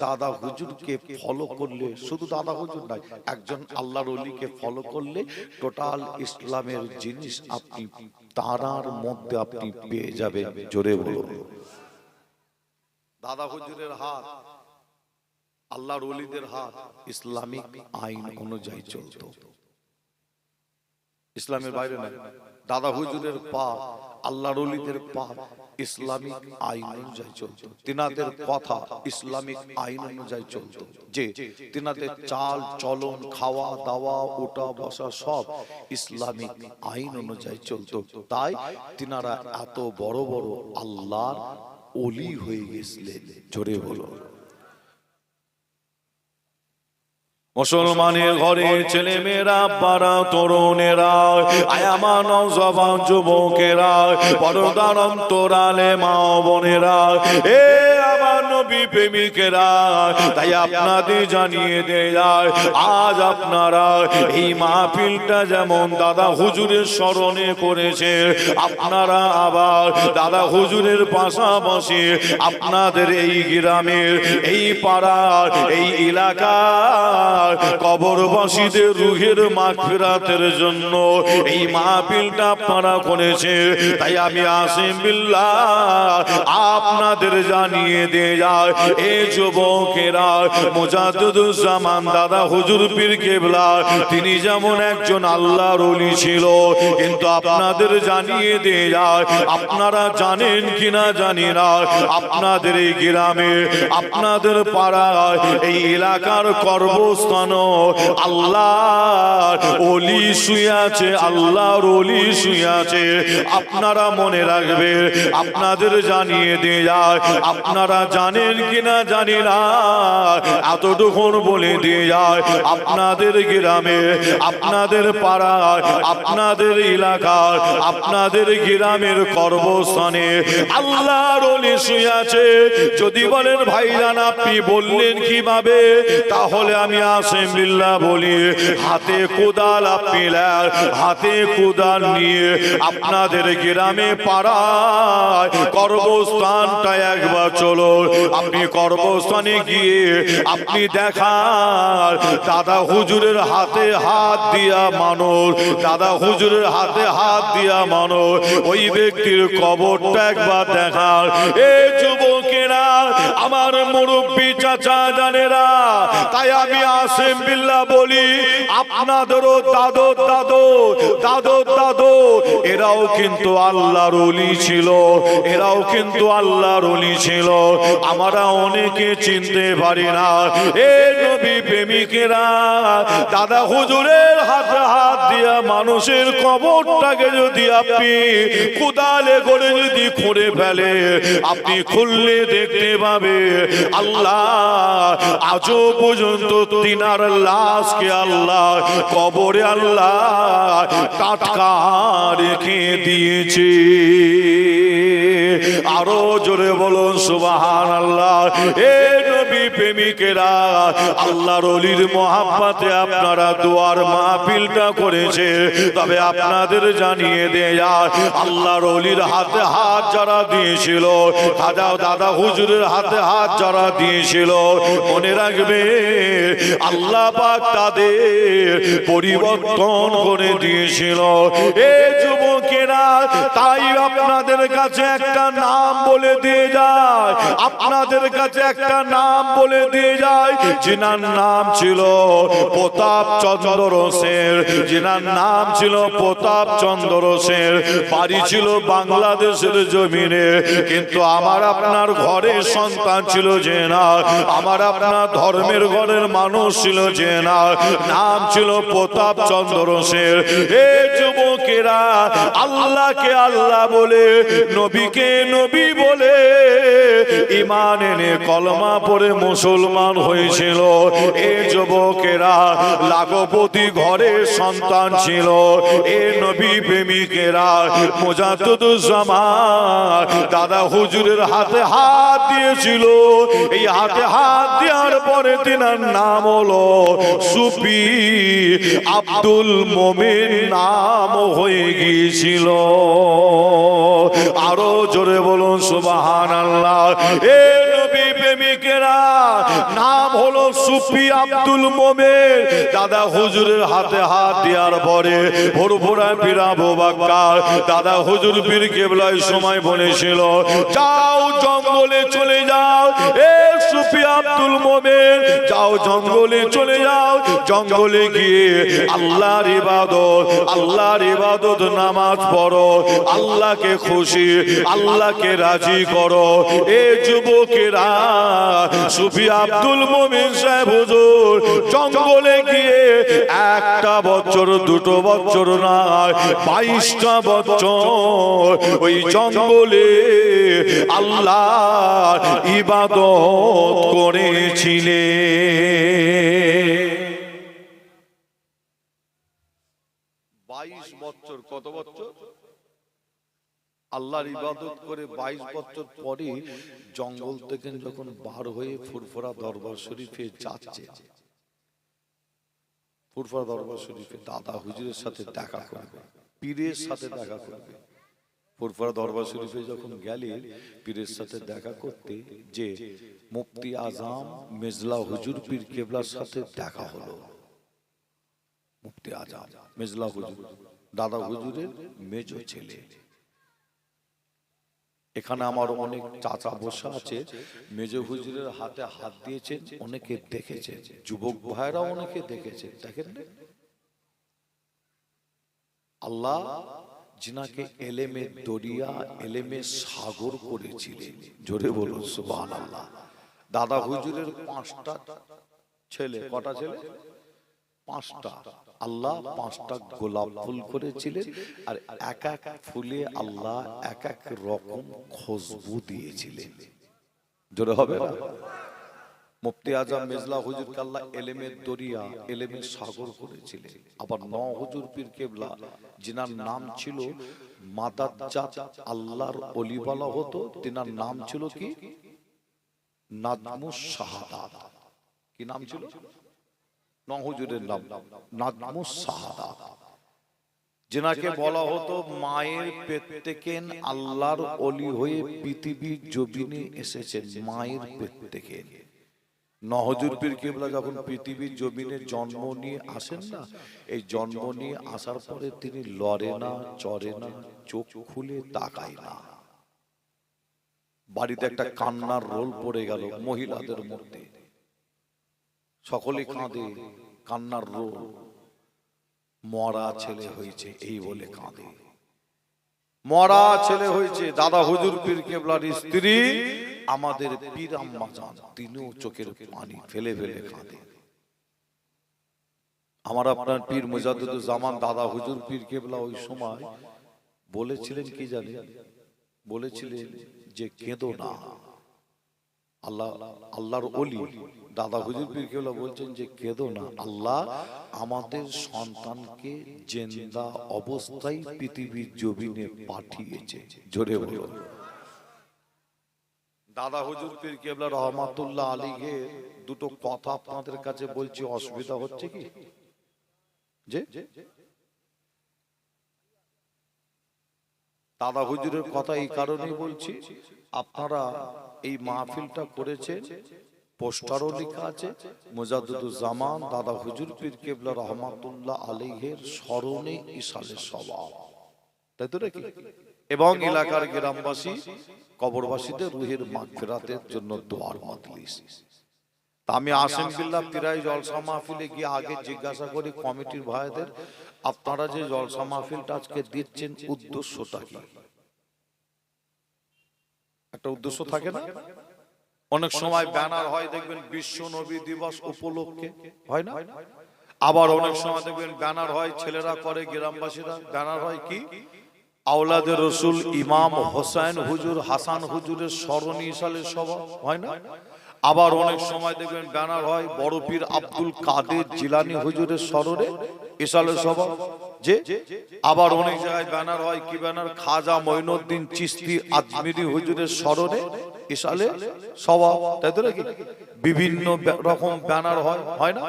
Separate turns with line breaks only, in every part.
দাদা হুজুরকে ফলো করলে, শুধু দাদা হুজুর নয়, একজন আল্লাহর ওলিকে ফলো করলে টোটাল ইসলামের জিনিস আপনি তারার মধ্যে আপনি পেয়ে যাবেন। জোরে বলুন। দাদা হুজুরের হাত, আল্লাহর ওলিদের হাত ইসলামিক আইন অনুযায়ী চলতো, ইসলামের বাইরে নয়। দাদা হুজুরের পা, আল্লাহর ওলিদের পা ইসলামিক আইন অনুযায়ী চলতো। তিনাদের কথা ইসলামিক আইন অনুযায়ী চলতো, যে তিনাদের চাল চলন, খাওয়া দাওয়া, ওঠা বসা সব ইসলামিক আইন অনুযায়ী চলতো। তাই তিনারা এত বড় বড় আল্লাহর ওলি হয়ে গেছিলেন। জোরে বলো। মুসলমানের ঘরে ছেলে মেয়েরা, পাড়া তরুণেরা, আয়ামা নওজওয়ান যুবকেরা, পর্দার অন্তরালে মা বোনেরা, এ আমার নবী প্রেমিকেরা, তাই আপনাদের জানিয়ে দেয়, আজ আপনারা এই মাহফিলটা যেমন দাদা হুজুরের স্মরণে করেছে, আপনারা আবার দাদা হুজুরের পাশাপাশি আপনাদের এই গ্রামের, এই পাড়ার, এই এলাকার কবরবাসীদের রুহের মাগফিরাতের জন্য এই মাহফিলটা আপনারা করেছে। তাই আমি আসিম বিল্লাহ আপনাদের জানিয়ে দিয়ে যায়, এ যুবকেরা, মুজাদ্দিদুজ্জামান দাদা হুজুর পীর কেবলা তিনি যেমন একজন আল্লাহর ওলি ছিল, কিন্তু আপনাদের জানিয়ে দিয়ে যায়, আপনারা জানেন কিনা জানি না, আপনাদের এই গ্রামে, আপনাদের পাড়ায়, এই এলাকার কর্মস্থল আল্লাহর ওলি শুয়ে আছে, আল্লাহর ওলি শুয়ে আছে। আপনারা মনে রাখবেন, আপনাদের জানিয়ে দিয়ে যায়, আপনারা জানেন কিনা জানি না, এতটুকু বলে দিয়ে যায়, আপনাদের গ্রামে, আপনাদের পাড়ায়, আপনাদের এলাকার, আপনাদের গ্রামের কর্মস্থানে আল্লাহর ওলি শুয়ে আছে। যদি বলেন ভাইজান আপনি বললেন কিভাবে, তাহলে আমি আসিম বিল্লাহ বলি, হাতে কোদাল আপনি নেন, হাতে কোদাল নিয়ে আপনাদের গ্রামে পাড়ায় কর্মস্থানটা একবার চলো, আপনি কর্মস্থানে গিয়ে আপনি দেখার দাদা হুজুরের হাতে হাত দিয়া মানুষ, দাদা হুজুরের হাতে হাত দিয়া মানুষ, ওই ব্যক্তির কবরটা একবার দেখার। এ যুবকেরা, আমার মুরব্বী চাচা জানেরা, তাই আমি আসিম বিল্লাহ বলি, আপনাদেরও দাদু দাদু দাদু দাদু এরাও কিন্তু আল্লাহর ওলি ছিল, এরাও কিন্তু আল্লাহর ওলি ছিল। আমরা অনেকে চিনতে পারি না। এ নবী প্রেমিকেরা, দাদা হুজুরের হাতে হাত দিয়া মানুষের কবরটাকে যদি আপনি কোদালে করে যদি খুঁড়ে ফেলে, আপনি খুললে দেখতে পাবে আল্লাহ আজও পর্যন্ত তিনার লাশকে আল্লাহ কবরে আল্লাহ টাটকা রেখে দিয়েছে। আরো জোরে বলুন সুবহানাল্লাহ। এ নবী প্রেমিকেরা, আল্লাহর ওলির মহাব্বতে আপনারা দুয়ার মাহফিলটা করেছে, তবে আপনাদের জানিয়ে দেয়া, আল্লাহর ওলির হাতে হাত যারা দিয়েছিল, দাদা হুজুরের হাতে হাত যারা দিয়েছিল, মনে রাখবে আল্লাহ পাক তাদের পরিবর্তন করে দিয়েছিল। এ যুবকেরা, তাই আপনাদের কাছে একটা নাম বলে দিয়ে যায়, আপনাদের কাছে একটা নাম বলে দিয়ে যায়, যিনার নাম ছিল প্রতাপ চন্দ্র সেন, যিনার নাম ছিল প্রতাপ চন্দ্র সেন। বাড়ি ছিল বাংলাদেশের জমিনে, কিন্তু আমার আপনার ঘরের সন্তান ছিল যে না, আমার আপনার ধর্মের ঘরের মানুষ ছিল যে না, নাম ছিল প্রতাপ চন্দ্র সেন। এ যুবকেরা, আল্লাহকে আল্লাহ বলে, নবীকে নবী বলে ঈমান এনে কলমা পড়ে মুসলমান হয়েছিল। এ যুবকেরা, লাখপতি ঘরের সন্তান ছিল। এ নবী প্রেমিকেরা, মুজাদ্দিদুজ্জামান দাদা হুজুরের হাতে হাত দিয়েছিল। এই হাতে হাত দেওয়ার পরে তিনার নাম হলো সুফি আব্দুল মোমিন নাম হয়ে গিয়েছিল। আরো জোরে বলুন সুবহানাল্লাহ। এ নবী প্রেমিকেরা, নাম হলো সুফি আব্দুল মোমেন। দাদা হুজুরের হাতে হাত দেওয়ার পরে ভোরভোরা ফিরাবো বাক্কার দাদা হুজুর পীর কেবলায় সময় বলেছিল, যাও জঙ্গলে চলে যাও, এ সুফি আব্দুল মোমেন যাও জঙ্গলে চলে যাও, জঙ্গলে গিয়ে আল্লাহর ইবাদত নামাজ পড়ো, আল্লাহকে খুশি আল্লাহকে রাজি করো। এ যুবকেরা, সুফি আব্দুল মোমেন সাহেব হুজুর জঙ্গলে গিয়ে একটা বছর দুটো বছর নয় 22টা বছর ওই জঙ্গলে আল্লাহর ইবাদত করেছিলেন। 22 বছর। কত বছর? আল্লাহর ইবাদত করে 22 বছর পরে জঙ্গল থেকে যখন বার হয়ে ফুরফুরা দরবার শরীফে যাচ্ছে, ফুরফুরা দরবার শরীফে দাদা হুজুরের সাথে দেখা করবে, পীরের সাথে দেখা করবে। ফুরফুরা দরবার শরীফে যখন গেলে পীরের সাথে দেখা করতে, যে মুফতি আজম মেজলা হুজুর পীর কেবলার সাথে দেখা হলো। মুফতি আজম মেজলা হুজুর দাদা হুজুরের মেজ ছেলে। এখানে আমার অনেক চাচা বসা আছে, মেজ হুজুরের হাতে হাত দিয়েছেন, অনেকে দেখেছেন, যুবক ভাইরা অনেকে দেখেছেন। দেখেন আল্লাহ जिनाके एलेमे दरिया एलेमे सागर करेছিলেন, জোরে বলুন সুবহানাল্লাহ। দাদা হুজুরের 5টা ছেলে, কটা ছেলে? 5টা। আল্লাহ 5টা গোলাপ ফুল করেছিলেন, আর এক এক ফুলে আল্লাহ এক এক রকম খুশবু দিয়েছিলেন। জোরে হবে না? মুফতি আজম মেজলা হুজুরকে আল্লাহ এলেমের দরিয়া এলেমের সাগর করেছিলেন। আবার 9 হুজুর পীর কেবলা जिनार नाम छिलो मादाজ্জাত আল্লাহর ওলি বলা হতো, তিনার নাম ছিল কি? নাজমুস শাহাদাত। কি নাম ছিল? 9 হুজুরের নাম নাজমুস শাহাদাত। जिनाके বলা হতো মায়ের পেট থেকে আল্লাহর ওলি হয়ে পৃথিবীর জমিনে এসেছেন, মায়ের পেট থেকে। 9 হুজুর পীর কেবলা যখন পৃথিবীর জমিনে জন্ম নিয়ে আসেন না, এই জন্ম নিয়ে আসার পরে তিনি লড়ে না, চড়ে না, চোখ খুলে তাকায় না। বাড়িতে একটা কান্নার রোল পড়ে গেল মহিলাদের মধ্যে, সকলে কাঁদে, কান্নার রোল। মরা ছেলে হয়েছে এই বলে কাঁদে, মরা ছেলে হয়েছে। দাদা হুজুর পীর কেবলার স্ত্রী আমাদের পীর আম্মা জান, তিনিও চোখের পানি ফেলে ফেলে কাঁদে। আমার আপনার পীর মুজাদ্দিদুল জামান দাদা হুজুর পীর কেবলা ওই সময় বলেছিলেন কি জানেন? বলেছিলেন যে কেঁদো না। আল্লাহর ওলি দাদা হুজুর পীর কেবলা বলছেন যে কেঁদো না, আল্লাহ আমাদের সন্তানকে জিন্দা অবস্থায় পৃথিবীর জমিনে পাঠিয়েছে। জোরে বলো। দাদা হুজুর পীর কেবলা রহমাতুল্লাহ আলাইহি দুটো কথা আপনাদের কাছে বলছি, অসুবিধা হচ্ছে কি? যে দাদা হুজুরের কথা এই কারণেই বলছি, আপনারা এই মাহফিলটা করেছেন, পোস্টারও লেখা আছে মুজাদ্দিদুল জামান দাদা হুজুর পীর কেবলা রহমাতুল্লাহ আলাইহির স্মরণে ইসালে সওয়াব, তাই তো নাকি? এবং এলাকার গ্রামবাসী কবরবাসীদের রুহের মাগফিরাতের জন্য দোয়ার মজলিস। তা আমি আসেন বিল্লাহ পিরাই জলসা মাহফিলে গিয়ে আগে জিজ্ঞাসা করি কমিটির ভাইদের, আপনারা যে জলসা মাহফিলটা আজকে দিচ্ছেন উদ্দেশ্যটা কি? একটা উদ্দেশ্য থাকে না? অনেক সময় ব্যানার হয় দেখবেন বিশ্ব নবী দিবস উপলক্ষে, হয় না? আবার অনেক সময় দেখবেন ব্যানার হয় ছেলেরা করে, গ্রামবাসীরা ব্যানার হয় কি? আওলাদে রসুল ইমাম হোসেন হুজুর হাসান হুজুরের স্মরণী ইসালে সভা, হয় না? আবার অনেক সময় দেখবেন ব্যানার হয় বড় পীর আব্দুল কাদের জিলানী হুজুরের স্মরণে ইসালে সভা। যে আবার অনেক জায়গায় ব্যানার হয় কি ব্যানার? খাজা মঈনুদ্দিন চিশতি আজমিরি হুজুরের স্মরণে ইসালে সভা, তাই তো নাকি? বিভিন্ন রকম ব্যানার হয়, হয় না?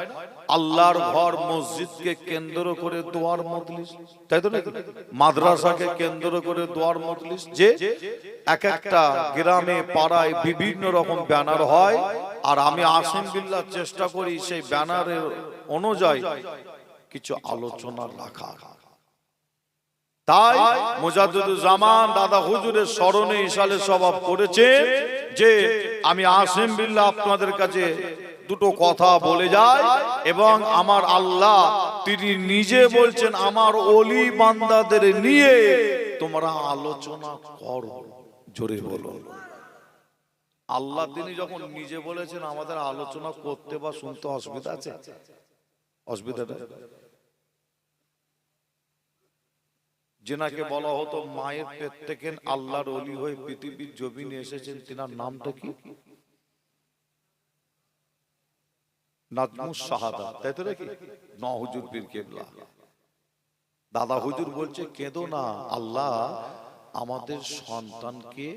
আল্লাহর ঘর মসজিদকে কেন্দ্র করে দোয়ার মজলিস, তাই তো নাকি? মাদ্রাসাকে কেন্দ্র করে দোয়ার মজলিস, যে এক একটা গ্রামে পাড়ায় বিভিন্ন রকম ব্যানার হয়, আর আমি আসেন বিল্লাহ চেষ্টা করি সেই ব্যানারের অনুযায়ী কিছু আলোচনা রাখা। তাই মুজাদ্দিদুজ্জামান দাদা হুজুরের স্মরণে ইশালে সওয়াব করেছেন যে আমি আসেন বিল্লাহ আপনাদের কাছে দুটো কথা বলে যায়, এবং আমার আল্লাহ তিনি নিজে বলছেন আমার ওলি বান্দাদের নিয়ে তোমরা আলোচনা করো। জোরে বলো। আল্লাহ তিনি যখন নিজে বলেছেন আমাদের আলোচনা করতে বা শুনতে অসুবিধা আছে? অসুবিধাটা যেনাকে বলা হতো মায়ের পেট থেকে আল্লাহর ওলি হয়ে পৃথিবীর জমিনে এসেছেন, তিনার নামটা কি? নাজমুস শাহাদা, তাই তো নাকি? হুজুর পীর কেবলা দাদা হুজুর বলছে কেঁদো না, আল্লাহ আমাদের সন্তানকে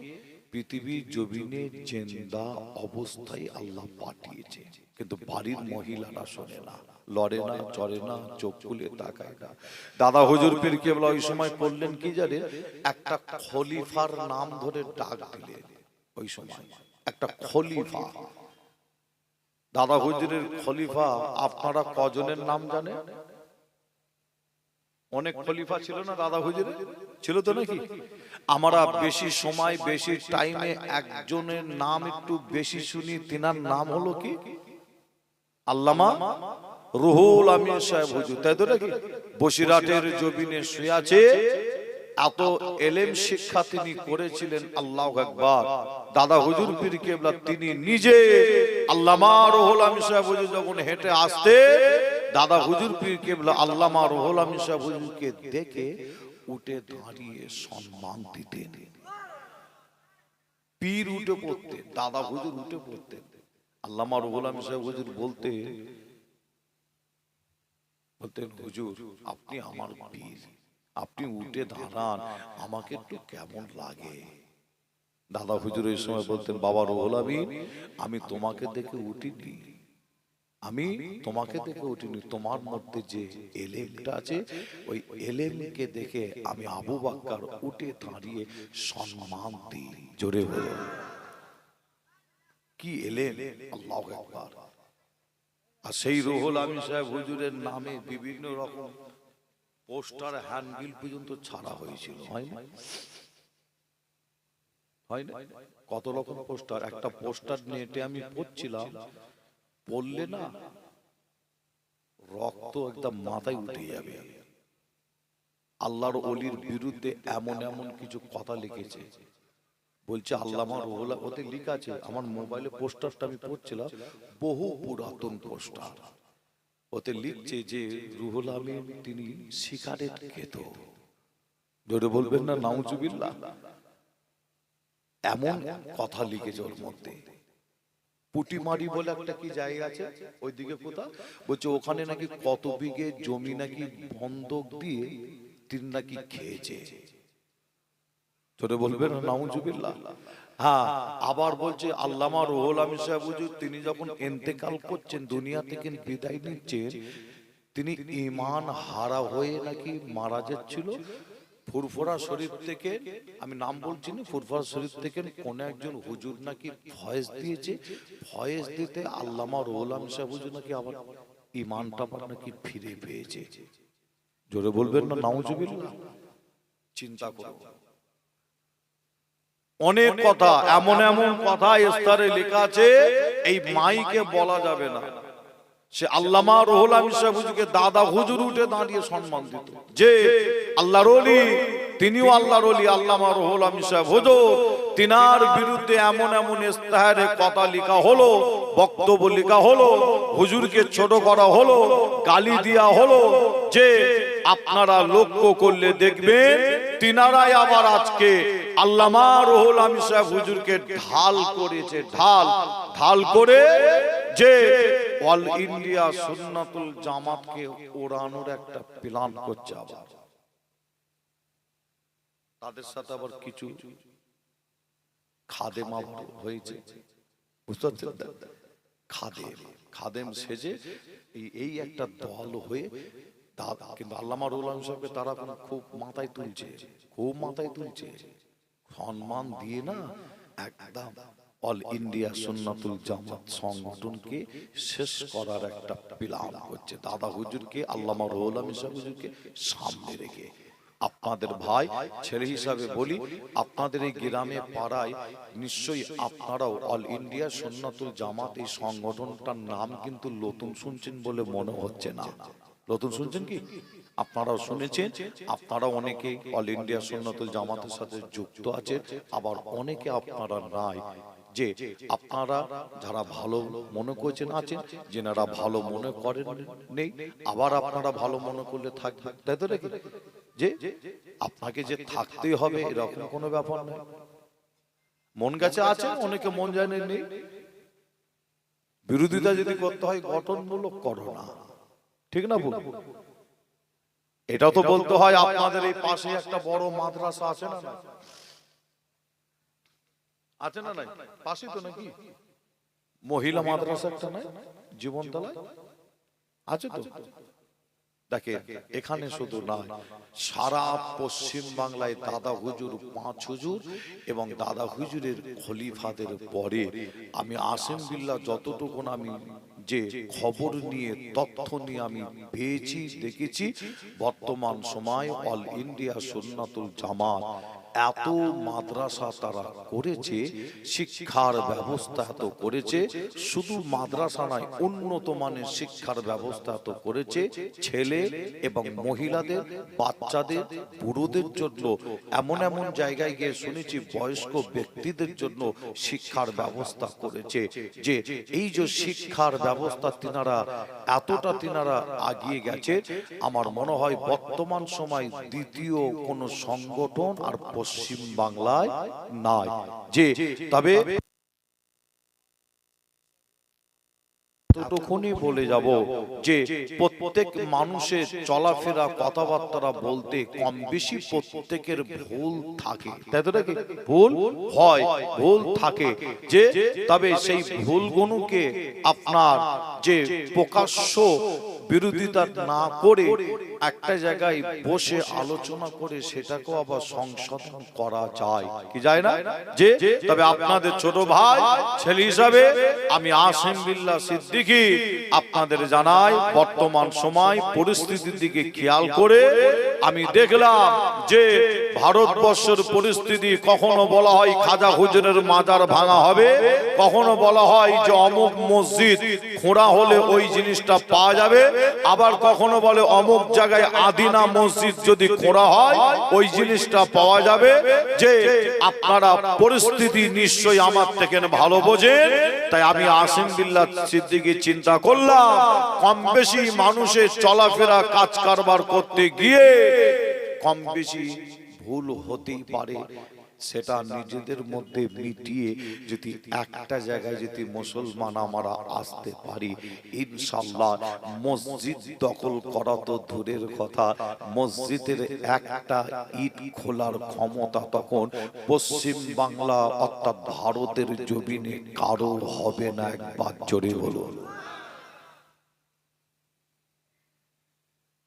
পৃথিবীর জমিনে জিন্দা অবস্থায় আল্লাহ পাঠিয়েছে, কিন্তু বাড়ির মহিলারা শোনে না, লড়ে না, চড়ে না, চোখ খুলে তাকায় না। দাদা হুজুর পীর কেবলা ওই সময় করলেন কি জানেন? একটা খলিফার নাম ধরে ডাক দিলেন। ওই সময় একটা খলিফা, দাদা হুজুরের খলিফা আপনারা কজনের নাম জানেন? অনেক খলিফা ছিল না দাদা হুজুরের? ছিল তো নাকি? আমরা বেশি সময় বেশি টাইমে একজনের নাম একটু বেশি শুনি, তিনার নাম হলো কি? আল্লামা রুহুল আমিন সাহেব হুজুর, তাই তো নাকি? বসিরহাটের জমিনে শুয়ে আছে, এত এলেম শিক্ষা তিনি করেছিলেন। আল্লাহু আকবার। দাদা হুজুর পীর কেবলা তিনি নিজে আল্লামা রুহুল আমিন সাহেব হুজুর যখন হেঁটে আসতে, দাদা হুজুর পীর কেবলা আল্লামা রুহুল আমিন সাহেব হুজুরকে দেখে উঠে দাঁড়িয়ে সম্মান দিতেন। পীর উঠে পড়তেন, দাদা হুজুর উঠে পড়তেন। আল্লামা রুহুল আমিন সাহেব হুজুর বলতেন হুজুর আপনি আমার পীর, আপনি উঠে দাঁড়ান, আমাকে একটু কেমন লাগে। দাদা হুজুর এই সময় বলতেন বাবা রুহুল আমিন, আমি তোমাকে দেখে উঠিনি, আমি তোমাকে দেখে উঠিনি, তোমার মধ্যে যে এলেমটা আছে ওই এলেমকে দেখে আমি আবু বকর উঠে দাঁড়িয়ে সম্মান দিই। জোরে বলো কি এলেম! আল্লাহু আকবার। আর সেই রুহুল আমিন সাহেব হুজুরের নামে বিভিন্ন রকম পোস্টার হ্যান্ডবিল পর্যন্ত ছাড়া হয়েছিল, হয় না? হয় না? কত রকম পোস্টার। একটা পোস্টার নেটে আমি পড়ছিলাম, পড়লে না রক্ত একদম মাথায় উঠে যাবে। আল্লাহর ওলির বিরুদ্ধে এমন এমন কিছু কথা লিখেছে, বলছে আল্লামা রুহুল, ওতে লেখা আছে, আমার মোবাইলে পোস্টারটা আমি পড়ছিলাম, বহু পুরাতন পোস্টার। ওতে লিখছে যে রুহুল আমিন তিনি সিগারেট খেত। জোরে বলবেন না নাউজুবিল্লাহ। এমন কথা লিখেছে ওর মধ্যে। পুটিমারি বলে একটা কি জায়গা আছে ওইদিকে, কোথা বলছে ওখানে নাকি কত বিঘে জমি নাকি বন্ধক দিয়ে তিনি নাকি খেয়েছে। জোরে বলবেন না নাউজুবিল্লাহ। হ্যাঁ, আবার বলছে আল্লামা রুহুল আমিন সাহেব হুজুর তিনি যখন ইন্তেকাল করছেন, দুনিয়া থেকে বিদায় নিচ্ছেন, তিনি ঈমান হারা হয়ে নাকি মারা যাচ্ছিল। ফুরফুরা শরীফ থেকে, আমি নাম বলছি না, ফুরফুরা শরীফ থেকে কোন একজন হুজুর নাকি ফয়েজ দিয়েছে, ফয়েজ দিতে আল্লামা রুহুল আমিন সাহেব হুজুর নাকি আবার ঈমানটা নাকি ফিরে পেয়েছে। জোরে বলবেন না নাউজুবিল্লাহ। চিন্তা করো, অনেক কথা, এমন এমন কথা ইস্তারে লেখা আছে এই মাইকে বলা যাবে না। সে আল্লামা রুহুল আমিন সাহেব হুজুরকে দাদা হুজুর উঠে দাঁড়িয়ে সম্মান দিত, যে আল্লাহর ওলি, তিনিও আল্লাহর ওলি আল্লামা রুহুল আমিন সাহেব হুজুর, তিনার বিরুদ্ধে এমন এমন ইস্তাহারে কথা লেখা হলো, বক্তব্য লেখা হলো, হুজুরকে ছোট করা হলো, গালি দেওয়া হলো, যে আপনারা লক্ষ্য করলে দেখবেন তিনারাই আবার আজকে আল্লামা রুহুল আমিন সাহেব হুজুরকে ঢাল করেছে, ঢাল ঢাল করে, যে অল ইন্ডিয়া সুন্নাতুল জামাতকে ওড়ানোর একটা প্ল্যান করছে। আবার তাদের সাথে আবার কিছু খাদেমা হয়েছে, বুঝতে পারছেন? খাদেম, খাদেম সেজে এই একটা দল হয়ে কিন্তু আল্লামা রুহুল আমিন সাহেবকে তারা খুব মাথায় তুলছে, খুব মাথায় তুলছে, সম্মান দিয়ে না একদম অল ইন্ডিয়া সুন্নাতুল জামাত সংগঠনকে শেষ করার একটা প্ল্যান করছে। দাদা হুজুরকে, আল্লামা রুহুল আমিন সাহেব হুজুরকে সামনে রেখে আপনাদের ভাই ছেলে হিসাবে বলি, আপনাদের এই গ্রামে পাড়ায় নিশ্চয়ই আপনারাও অল ইন্ডিয়া সুন্নাতুল জামাত এই সংগঠনটার নাম কিন্তু নতুন শুনছেন বলে মনে হচ্ছে না। নতুন শুনছেন কি? আপনারাও শুনেছেন, আপনারা অনেকে অল ইন্ডিয়া সুন্নাতুল জামাতের সাথে যুক্ত আছেন, আবার অনেকে আপনারা নাই। যে আপনারা যারা ভালো মনে করছেন আছেন, যেনারা ভালো মনে করেন নেই, আবার আপনারা ভালো মনে করলে থাকবেন, তাই তো নাকি? যে আপনাকে যে থাকতেই হবে এরকম কোনো ব্যাপার নেই। মন গেছে আছে, অনেকে মন জানে নেই। বিরোধিতা যদি করতে হয় গঠনমূলক করো না, ঠিক না? বল, এটাও তো বলতে হয়। আপনাদের এই পাশে একটা বড় মাদ্রাসা আছে না? আছে না? নাই পাশে তো নাকি মহিলা মাদ্রাসা একটা নাই জীবনতলায় আছে তো? দেখে এখানে শুধু নয়, সারা পশ্চিম বাংলায় দাদা হুজুর, পাঁচ হুজুর এবং দাদা হুজুরের খলিফাদের পরে আমি আসিম বিল্লাহ যতটুকু আমি যে খবর নিয়ে তথ্য নিয়ে আমি পেয়েছি, দেখেছি, বর্তমান সময় অল ইন্ডিয়া সুন্নাতুল জামাত এত মাদ্রাসা তারা করেছে, শিক্ষার ব্যবস্থা এত করেছে, শুধু মাদ্রাসা নয় উন্নত মানের শিক্ষার ব্যবস্থা এত করেছে, ছেলে এবং মহিলাদের, বাচ্চাদের, বুড়োদের জন্য এমন এমন জায়গায় গিয়ে শুনেছি বয়স্ক ব্যক্তিদের জন্য শিক্ষার ব্যবস্থা করেছে। যে এই যে শিক্ষার ব্যবস্থা তিনারা এতটা তিনারা আগিয়ে গেছে, আমার মনে হয় বর্তমান সময় দ্বিতীয় কোন সংগঠন আর পশ্চিম বাংলায় নাই। যে তবে এতটুকুনি বলে যাব যে প্রত্যেক মানুষের চলাফেরা, কথাবার্তা বলতে কম বেশি প্রত্যেকের ভুল থাকে, তাই তো নাকি? ভুল হয়, ভুল থাকে। যে তবে সেই ভুলগুলোকে আপনার যে প্রকাশ্য বিরোধিতা না করে একটা জায়গায় বসে আলোচনা করে সেটাকেও আবার সংশোধন করা যায়, কি যায় না? যে তবে আপনাদের ছোট ভাই ছেলে হিসাবে আমি আসিম বিল্লাহ সিদ্দিকী আপনাদের জানাই, বর্তমান সময় পরিস্থিতির দিকে খেয়াল করে আমি দেখলাম যে ভারতবর্ষের পরিস্থিতি, কখনো বলা হয় খাজা হুজুরের মাজার ভাঙা হবে, কখনো বলা হয় যে অমুক মসজিদ খোঁড়া হলে ওই জিনিসটা পাওয়া যাবে, আবার কখনো বলে অমুক জায়গায় আদিনা মসজিদ যদি খোঁড়া হয় ওই জিনিসটা পাওয়া যাবে। যে আপনারা পরিস্থিতি নিশ্চয়ই আমার থেকে ভালো বোঝেন, তাই আমি আসিম বিল্লাহ সিদ্দিকী চিন্তা করলাম কম বেশি মানুষের চলাফেরা, কাজ কারবার করতে গিয়ে কম বেশি ভুল হতেই পারে, সেটা নিজেদের মধ্যে মিটিয়ে যদি একটা জায়গায় যদি মুসলমান আমরা আসতে পারি, ইনশাআল্লাহ মসজিদ দখল করা তো দূরের কথা, মসজিদের একটা ইট খোলার ক্ষমতা তখন পশ্চিম বাংলা অর্থাৎ ভারতের জমিনে কারো হবে না। একবার জোরে বলুন।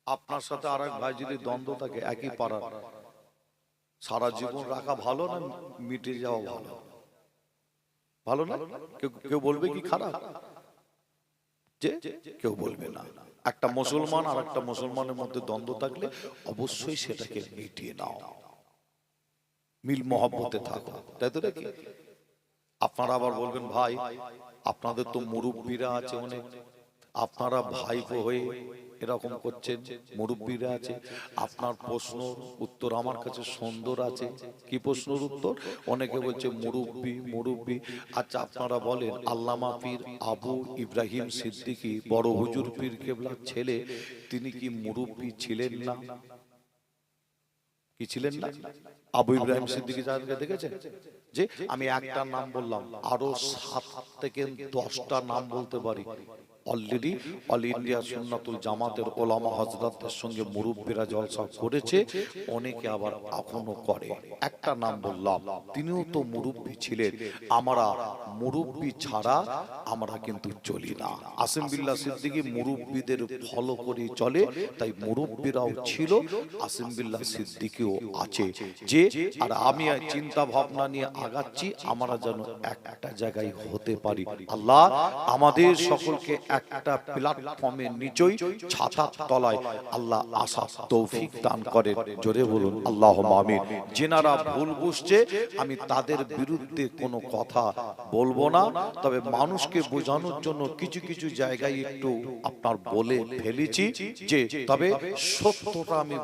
আপনার সাথে আর এক ভাই যদি দ্বন্দ্ব থাকে একই পাড়ার, সারা জীবন রাখা ভালো না মিটে যাওয়া ভালো? ভালো না? কেউ বলবে কি খারাপ? যে কেউ বলবে না। একটা মুসলমান আর একটা মুসলমানের মধ্যে দ্বন্দ্ব থাকলে অবশ্যই সেটাকে মিটিয়ে নাও, মিল মহব্বতে থাকো, তাই তো নাকি? আপনারা আবার বলবেন ভাই আপনাদের তো মুরব্বীরা আছে অনেক, আপনারা ভাইপো হয়ে এরকম করছেন, মুরব্বীরা আছে। আপনার প্রশ্ন উত্তর আমার কাছে সুন্দর আছে। কি প্রশ্নের উত্তর? অনেকে বলছে মুরব্বী মুরব্বী। আচ্ছা আপনারা বলেন আল্লামা পীর আবু ইব্রাহিম সিদ্দিকী বড় হুজুর পীর কেবলার ছেলে, তিনি কি মুরব্বী ছিলেন না? কি ছিলেন না? আবু ইব্রাহিম সিদ্দিকী যাদেরকে দেখেছেন, যে আমি একটা নাম বললাম, আরো 7 থেকে 10টা নাম বলতে পারি, অলরেডি অল ইন্ডিয়া সুন্নাতুল জামাতের ওলামা হযরতদের সঙ্গে মুরব্বিরা জলসা করেছে, অনেকে আবার এখনো করে। একটা নাম বললাম, তিনিও তো মুরব্বি ছিলেন। আমরা মুরব্বি ছাড়া আমরা কিন্তু চলি না। আসিম বিল্লাহ সিদ্দিকী মুরব্বিদের ফলো করে চলে, তাই মুরব্বিরাও ছিল, আসিম বিল্লাহ সিদ্দিকীও আছে। যে আর আমি চিন্তা ভাবনা নিয়ে আগাচ্ছি, আমরা যেন একটা জায়গায় হতে পারি। আল্লাহ আমাদের সকলকে একটা প্ল্যাটফর্মের নিচেই ছাতার তলায় আল্লাহ আসা তৌফিক দান করেন। জোরে বলুন আল্লাহুম্মা আমিন। যেনারা ভুল বুঝছে আমি তাদের বিরুদ্ধে কোনো কথা বলবো না, তবে মানুষকে বোঝানোর জন্য কিছু কিছু জায়গায় একটু আপনার বলে ফেলেছি, যে তবে সত্যটা আমি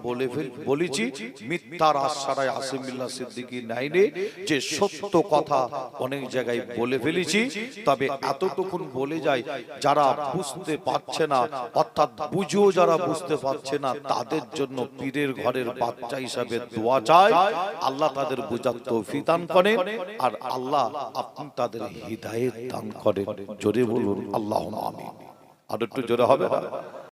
বলেছি, মিথ্যার আশ্রয় আসিম বিল্লাহ সিদ্দিকী নাইনে যে সত্য কথা অনেক জায়গায় বলে ফেলেছি। তবে এতটুকুন বলে যায়, যারা বুঝতে পারছে না, অর্থাৎ বুঝেও যারা বুঝতে পারছে না, তাদের জন্য পীরের ঘরের বাচ্চা হিসাবে দোয়া চাই, আল্লাহ তাদের বুঝার তৌফিক দান করেন, আর আল্লাহ আপনি তাদের হিদায়াত দান করেন। জোরে বলুন আল্লাহুম্মা আমিন। আর একটু জোরে হবে না?